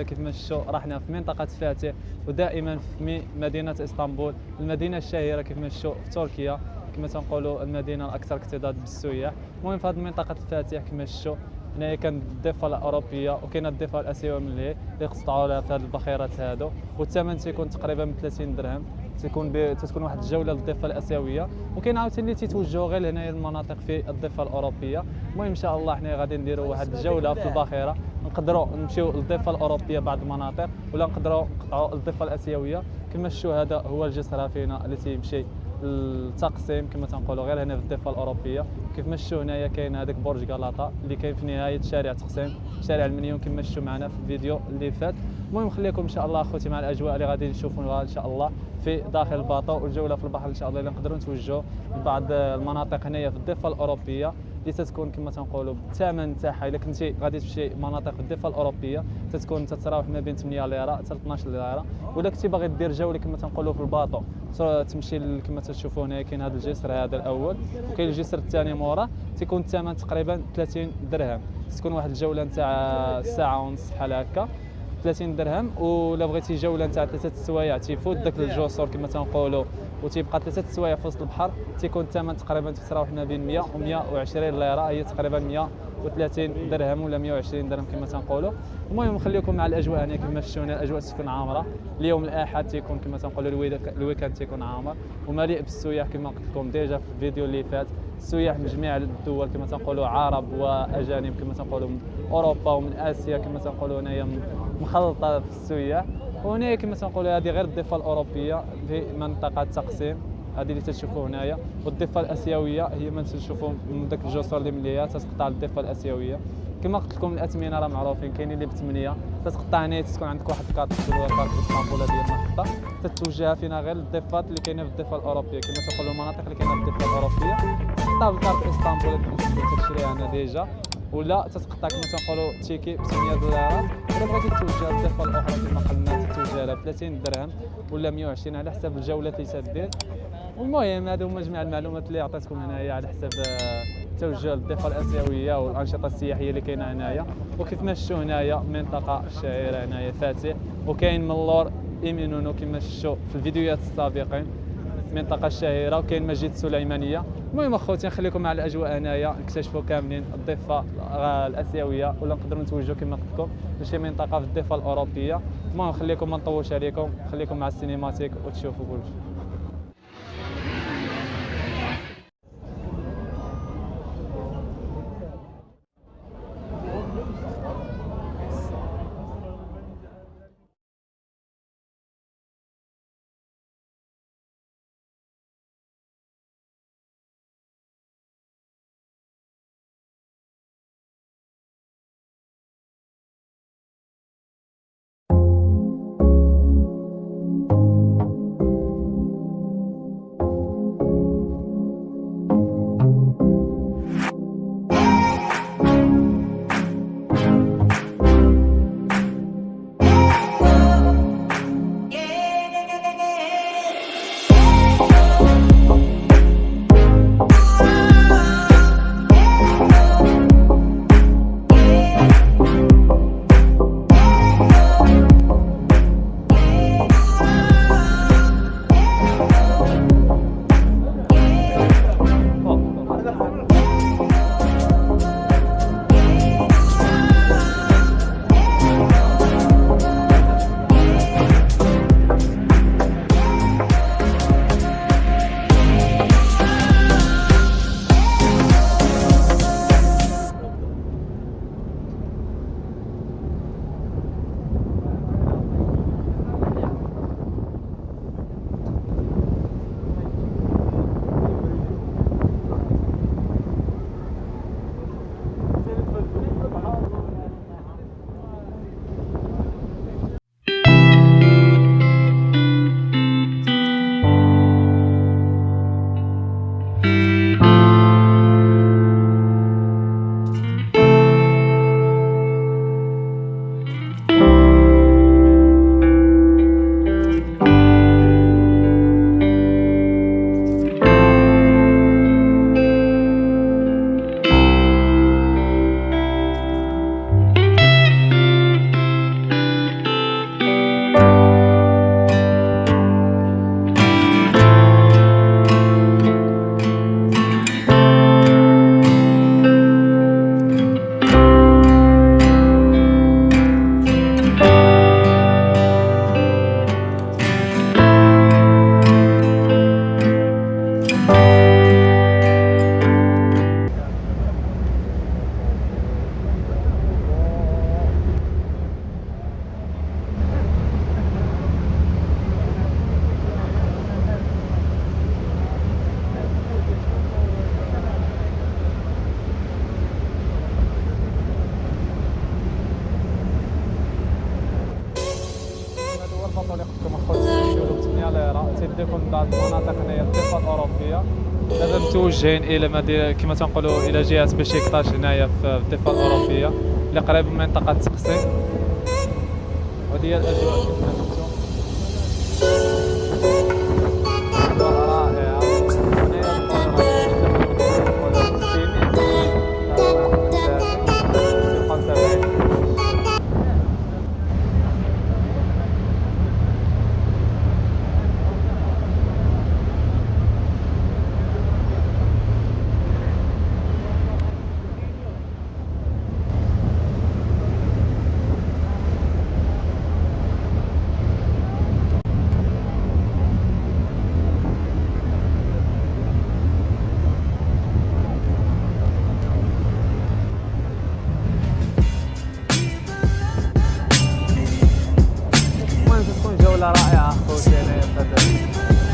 كيف ما شفتوا رحنا في منطقة فاتح، ودائما في مدينة اسطنبول، المدينة الشهيرة كيف ما شفتوا في تركيا، كما تنقولوا المدينة الأكثر اكتظاظ بالسياح. المهم في هذه المنطقة الفاتح كما شفتوا هنايا كان الضفة الأوروبية وكاينه الضفة الآسيوية من اللي يقطعوا لها في هذه البخيرات هادو، والثمن تيكون تقريبا من 30 درهم. تكون واحد الجوله للضفه الاسيويه، وكاين عاوتاني اللي تيتوجهوا غير هنايا المناطق في الضفه الاوروبيه. المهم ان شاء الله حنا غادي نديروا واحد الجوله في الباخره، نقدروا نمشيو للضفه الاوروبيه بعض المناطق، ولا نقدروا نقطعوا الضفه الاسيويه. كما شفتوا هذا هو الجسر فينا اللي تيمشي التقسيم كما تنقولوا غير هنا في الضفه الاوروبيه. كيف ما شفتوا هنايا كاين هذاك برج غلطه اللي كاين في نهايه شارع تقسيم، شارع المليون كما شفتوا معنا في الفيديو اللي فات. المهم خليكم ان شاء الله اخوتي مع الاجواء اللي غادي نشوفوها ان شاء الله في داخل الباطو، والجوله في البحر ان شاء الله اللي نقدروا نتوجهوا لبعض المناطق هنايا في الضفه الاوروبيه اللي تتكون كما تنقولوا بالثمن تاعها. الا كنتي غادي تمشي مناطق الضفه الاوروبيه تتكون تتراوح ما بين 8 ليره حتى 12 ليره، ولا كنتي باغي دير جوله كما تنقولوا في الباطو تمشي كما تشوفوا هنا كاين هذا الجسر هذا الاول، وكاين الجسر الثاني موراه تيكون الثمن تقريبا 30 درهم. تكون واحد الجوله نتاع ساعه ونص بحال هكا 30 درهم. ولا بغيتي جوله نتاع 3 سوايع تيفوت داك الجسور كما تنقولوا وتيبقى 3 سوايع في وسط البحر، تيكون الثمن تقريبا تتراوح ما بين 100 و 120 ليره، هي تقريبا 130 درهم ولا 120 درهم كما تنقولوا. المهم نخليكم مع الاجواء هنا كما شفتوا الاجواء تكون عامره. اليوم الاحد تيكون كما تنقولوا الويكاند تيكون عامر ومليء بالسياح كما قلت لكم ديجا في الفيديو اللي فات. السياح من جميع الدول كما تنقولوا عرب واجانب كما تنقولوا من اوروبا ومن اسيا كما تنقولوا هنايا مخلطه في السياح. وهنا كما تنقولوا هذه غير الضفه الاوروبيه في منطقه تقسيم هذه اللي تشوفوا هنايا، والضفه الاسيويه هي ما تشوفوا من ذاك الجسر اللي من ليها تتقطع الضفه الاسيويه. كما قلت لكم الاثمنه راه معروفين، كاينين اللي ب 8 تتقطع هنا تكون عندك واحد الكارت ديال كارت اسطنبول ديال المحطه تتوجه فينا غير الضفات اللي كاينه في الضفه الاوروبيه كما تنقولوا المناطق اللي كاينه في الضفه الاوروبيه تقطع بالكارت اسطنبول اللي تشريها هنا ديجا، ولا تتقطع كما تنقولوا تيكي ب 8 دولارات. ولا بغيتي توجه للضفه الاخرى كما قلنا تتوجه لها ب 30 درهم ولا 120 على حسب الجولات اللي تدير. والمهم هذو هما جميع المعلومات اللي عطيتكم هنايا على حساب توجه للضفه الاسيويه والانشطه السياحيه اللي كاينه هنايا. وكيف ما شفتوا هنايا منطقه الشهيره هنايا فاتح، وكاين من اللور ايمينونو كما شفتوا في الفيديوهات السابقين المنطقه الشهيره، وكاين مسجد السليمانيه. المهم اخوتي نخليكم مع الاجواء هنايا نكتشفوا كاملين الضفه الاسيويه، ولا نقدروا نتوجهوا كما قلت لكم لشي منطقه في الضفه الاوروبيه. المهم نخليكم ما نطولش عليكم، خليكم مع السينماتيك وتشوفوا كلشي. الطريق كما قلت كيلو 8 ليره تيديكم لبعض المناطق هنايا الضفه الاوروبيه. دابا متوجهين الى مدينه كما تنقولوا الى جهه بشكتاش هنايا في الضفه الاوروبيه اللي قريب من منطقه تقسيم. وهذه هي الاجواء كما شفتوا، اجواء رائعه. جولة رائعة خوتي. أنايا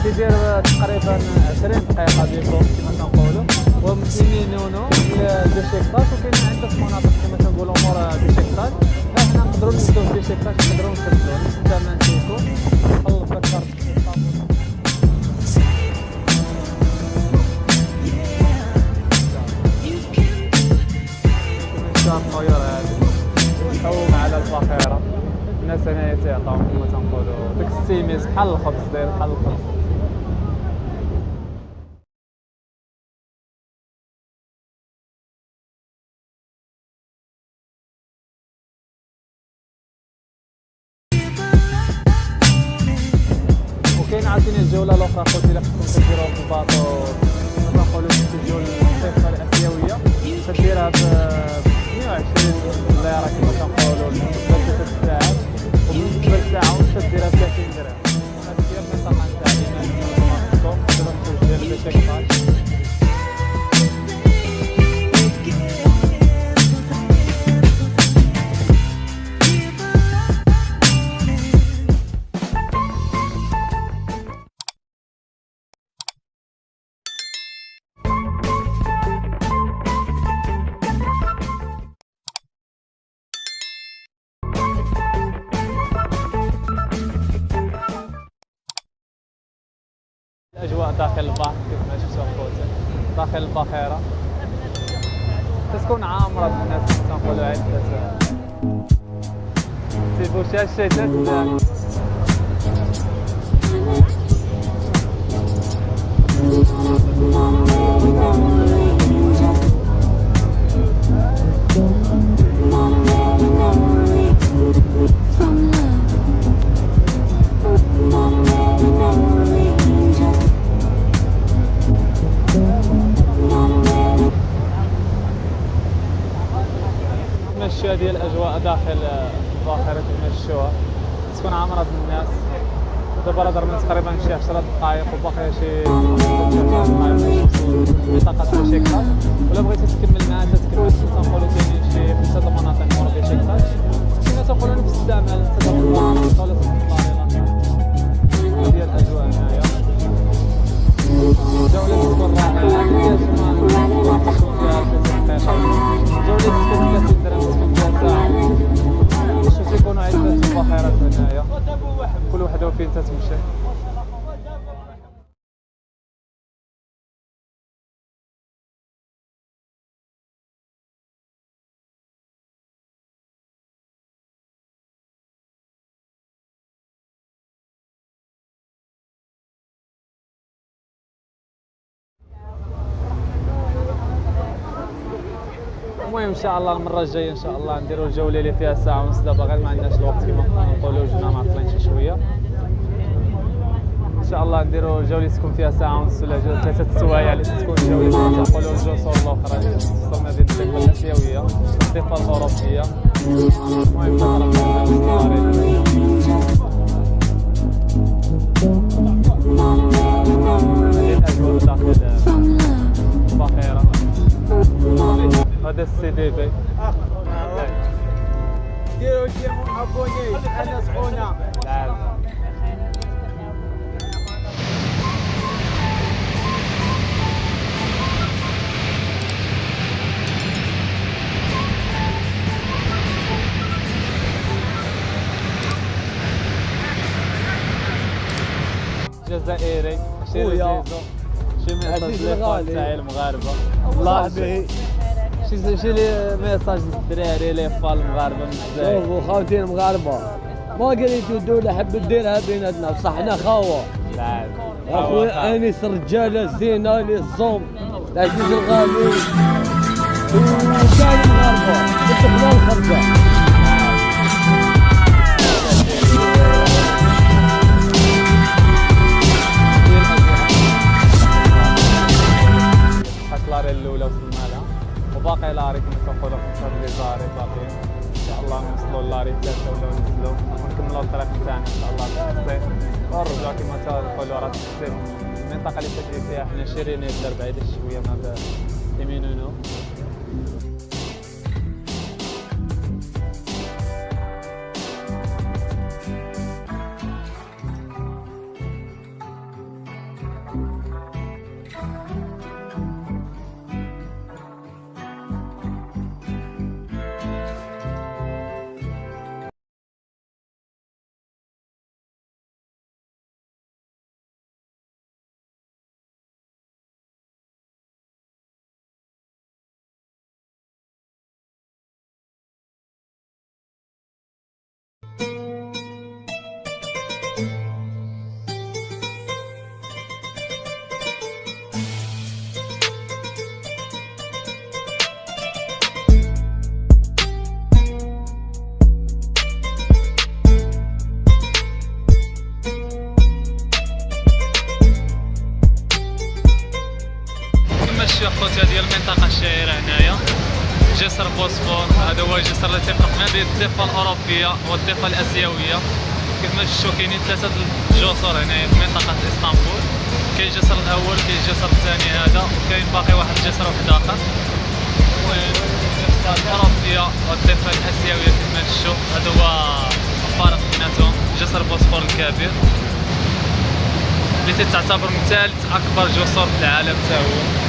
تيدير تقريبا 20 دقيقة بكم كما تنقولوا، ومسلمينونو لبشكتاش، وكاين عدة مناطق كما تنقولوا مور بشكتاش. حنا نقدروا نبداو في بشكتاش، نقدروا نكملوا نفس الثمن تيكون نخلص داك الشرط الطيور هذه تحوم على الباخرة. الناس هنايا تيعطاو كما تنقولوا داك السيميز بحال الخبز، داير بحال الخبز. وكاين عاوتاني الجولة الأخرى خوتي اللي خصكم تديروها في الباطو كما تنقولوا تجيو للضفة الآسيوية، تديرها ب 120 ليرة كما تنقولوا لمدة 3 ساعات، وبالنسبة للساعة ونص تديرها ب 30 درهم. هذه هي المنطقة نتاع الإيمان كما شفتوا، دابا متوجهين لبشكتاش. الأجواء داخل البحر كيف ما شفتوا خوتي، داخل الباخرة تكون عامرة بالناس كما تنقولوا عدة سيبوشاشات. تمشوا هذه الأجواء داخل الباخرة تمشوها، تكون عامرة بالناس. دابا راه درنا تقريبا شي 10 دقائق وباقي شي 15 دقائق منطقة بشكتاش. ولا بغيتي تكمل معنا تكمل، تنقولوا كاينين شي 5 المناطق مور بشكتاش، كما تنقولوا نفس الثمن تدخل ولا تطلع. هذه هي الأجواء هنايا، جولة تكون رائعة. جولة تكون 30 درهم تكون فيها ساعة، باش تيكونوا عدة الباخرات هنايا كل وحدة وفين تتمشي. المهم ان شاء الله المره الجايه ان شاء الله نديروا الجوله اللي فيها ساعه ونص، دابا غير ما عندناش الوقت كما نقولوا، جونا معطلين شي شويه. ان شاء الله نديروا الجوله تكون فيها ساعه ونص ولا 3 سوايع اللي تكون الجوله كما تنقولوا الجسور الاخرى اللي تخص مدينه الضفه الاسيويه الضفه الاوروبيه. المهم هذا السي دي بي ديروا ديالهم ابوني انا سخونه. جزائري شي رزيزو شي ميساج تاع المغاربه صاحبي، شي ميساج للدراري لي فال المغاربه من الجزائر. شوفوا خوتي المغاربه، ما قريتوا الدوله حبوا ديرها بيناتنا بصح حنا خاوه. لا اخويا انيس رجاله زينه لي الصوم العزيز الغالي وكاين المغاربه يدخلوا الخرجه. لاري الاولى وصلنا لها وباقي لاري كما تنقولوا 5 لي زاري باقيين. ان شاء الله نوصلوا لاري 3 ولا ننزلوا ونكملوا الطريق تاعنا ان شاء الله بالتقصير ونرجعوا كما تنقولوا راه التقصير المنطقه اللي ساكنين فيها حنا شيرين الدار بعيده شويه من يمينونو. كما خوتي ديال المنطقه الشهيره هنايا جسر بوسفور. هذا هو الجسر اللي تيفرق ما بين الضفه الاوروبيه والضفه الاسيويه. كما تشوفوا كاينين 3 الجسر هنايا في منطقه اسطنبول. كاين الجسر الاول، كاين الجسر الثاني هذا، وكاين باقي واحد الجسر واحد اخر. الضفه الاوروبيه والضفه الاسيويه كما تشوفوا هذا هو الفارق بيناتهم. جسر بوسفور الكبير اللي تعتبر من ثالث اكبر جسور في العالم حتى هو.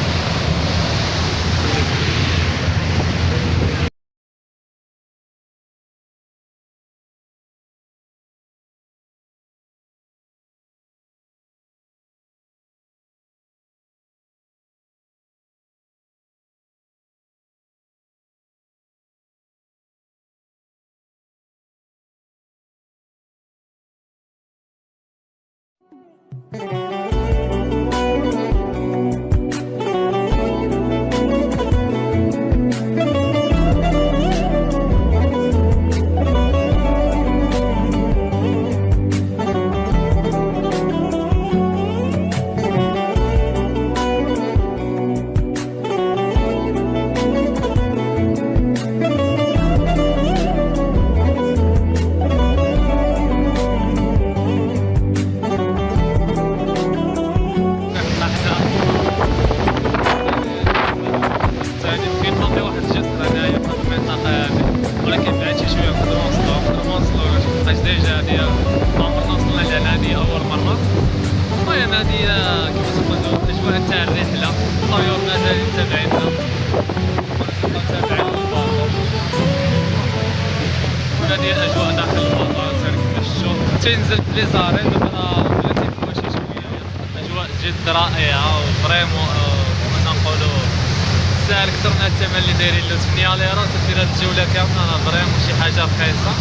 تنزل في لي زاري دابا بلاتي فوا شي شويه اجواء جد رائعه وفريمون كما تنقولوا ساهل اكثر من الثمن اللي دايرين له 8 ليرات دير هاد الجوله كامله. راه فريمون شي حاجه رخيصه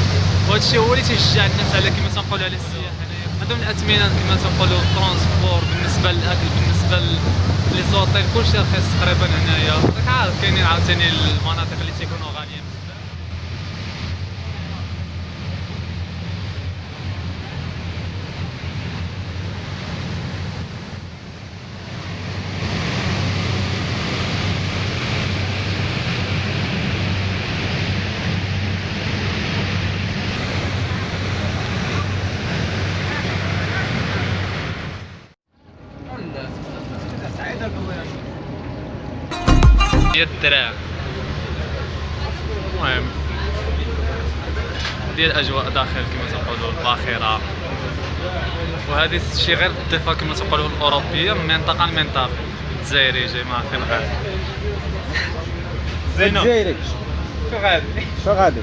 وهذا الشيء هو اللي تيشجع الناس على كما تنقولوا على السياحه هنايا. هادو من الاثمنه كما تنقولوا الترونسبور بالنسبه للاكل بالنسبه بالنسبه لي زوطيل كلشي رخيص تقريبا هنايا، راك عارف كاينين عاوتاني المناطق اللي تيكونوا غاليين بزاف. هي الدراع المهم ديال الاجواء داخل كما تنقولوا الباخره، وهذه شي غير الضفه كما تنقولوا الاوروبيه من منطقه لمنطقه. الجزائري جاي ما فين غادي زينو الجزائري شو غادي شو غادي؟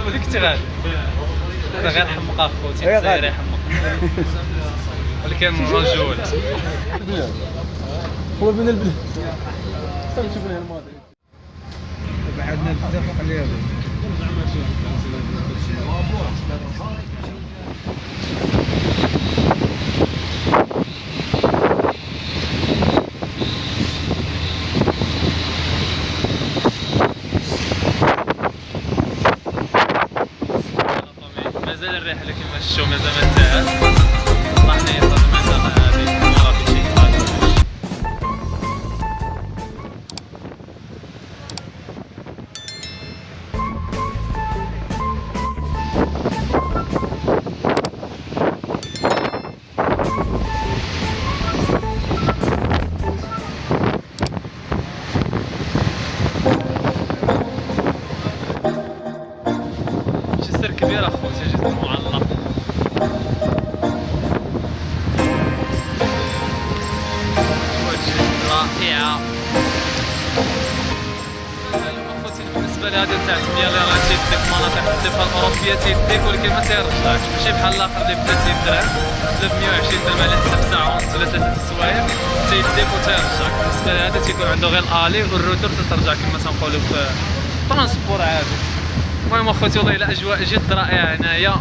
وديك انت غادي هذا غير حمق اخوتي غير الجزائري غادي. حمق ولكن رجول هو من البلاد نشوف لها الماضي بعدنا بزاف وخليها مازال الرحله كما شفتوا مازال ما انتهت. راح نيصل المنطقه هذه ورا في شي حاجه. جسر كبير اخوتي، جسر معلق. رائعة. اخوتي بالنسبة لهذا تاع 8 ليرات تيديك مناطق الضفة الأوروبية تيديك، ولكن ما تيرجعكش، ماشي بحال الآخر اللي ب 30 درهم ولا ب 120 درهم على حساب ساعة ونص ولا 3 السوايع تيديك وتيرجعك. بالنسبة لهذا تيكون عنده غير الالي والروتور تترجع كما تنقولوا في ترونسبور عادي. المهم اخوتي والله الا اجواء جد رائعه هنايا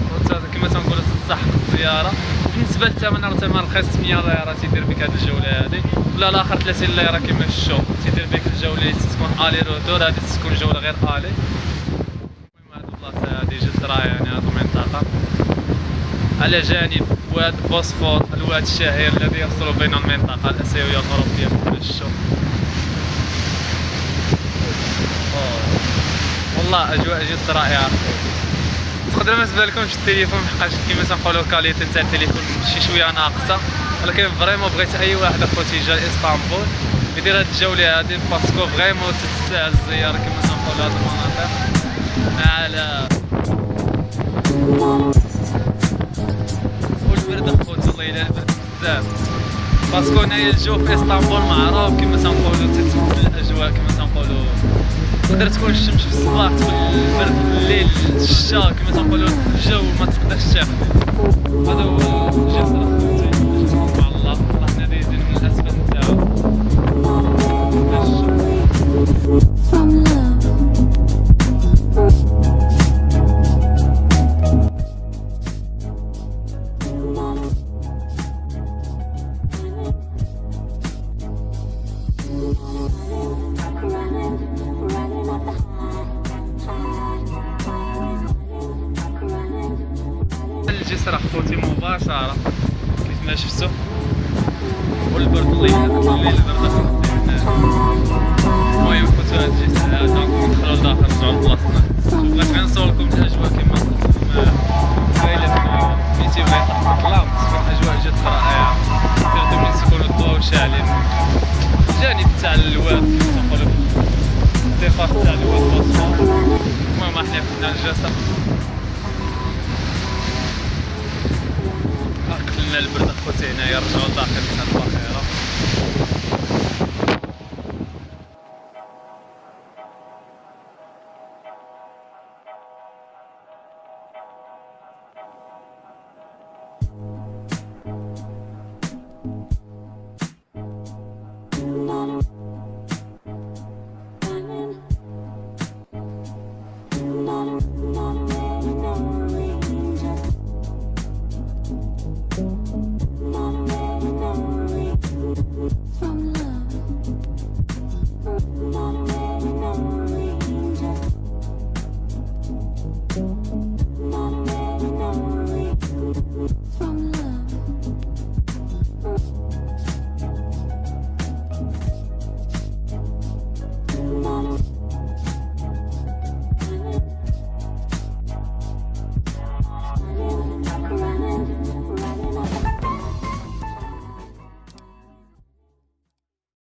كما تنقولوا تستحق الزياره. وبالنسبه للثمن راه ثمن رخيص، 100 ليره تيدير بك هذه الجوله هذه، ولا الاخر 30 ليره كما شفتوا تيدير بك الجوله اللي تكون الي روتور، هذه تكون جوله غير الي. المهم هذه البلاصه هذه جد رائعه يعني هذه المنطقه على جانب واد بوسفور، الواد الشهير الذي يفصل بين المنطقه الاسيويه والاوروبيه كما شفتوا. والله اجواء جد رائعه. تقدر ما تبان لكمش التليفون حقاش كيما تنقولوا الكاليتي نتاع التليفون شي شويه ناقصه، ولكن فريمون بغيت اي واحد اخوتي جا لاسطنبول يدير هاد الجوله هادي باسكو فريمون تستاهل الزياره كما تنقولوا هاد المناطق. على والبرد اخوتي والله الا البرد بزاف، باسكو هنايا الجو في اسطنبول معروف كما تنقولوا تتبدل الاجواء كما تنقولوا. تقدر تكون الشمس في الصباح، تكون البرد في الليل، الشتا كما تنقولوا الجو ما تقدرش تاخذ. هذا هو الجسر اخوتي، الجسر مع الله راح نزيد من الاسفل نتاعو. الجسر اخوتي مباشرة كيف ما شفتوا، والبرد الليل البرد اخوتي هنا. المهم خوتو هاد الجسر هذا ندخلو لداخل نرجعو لبلاصتنا. بغيت غير نصور لكم الاجواء كما قلت لكم قبيله ملي تيبغي يطلع الظلام تكون الاجواء جد رائعة، سيرتو ملي تيكونوا الضوا شاعلين الجانب تاع الواد كما تنقولوا الضفة تاع الواد بوسفور. المهم احنا كنا الجسر قلنا البرد اخوتي هنايا رجعوا لداخل كانت الباخره. Not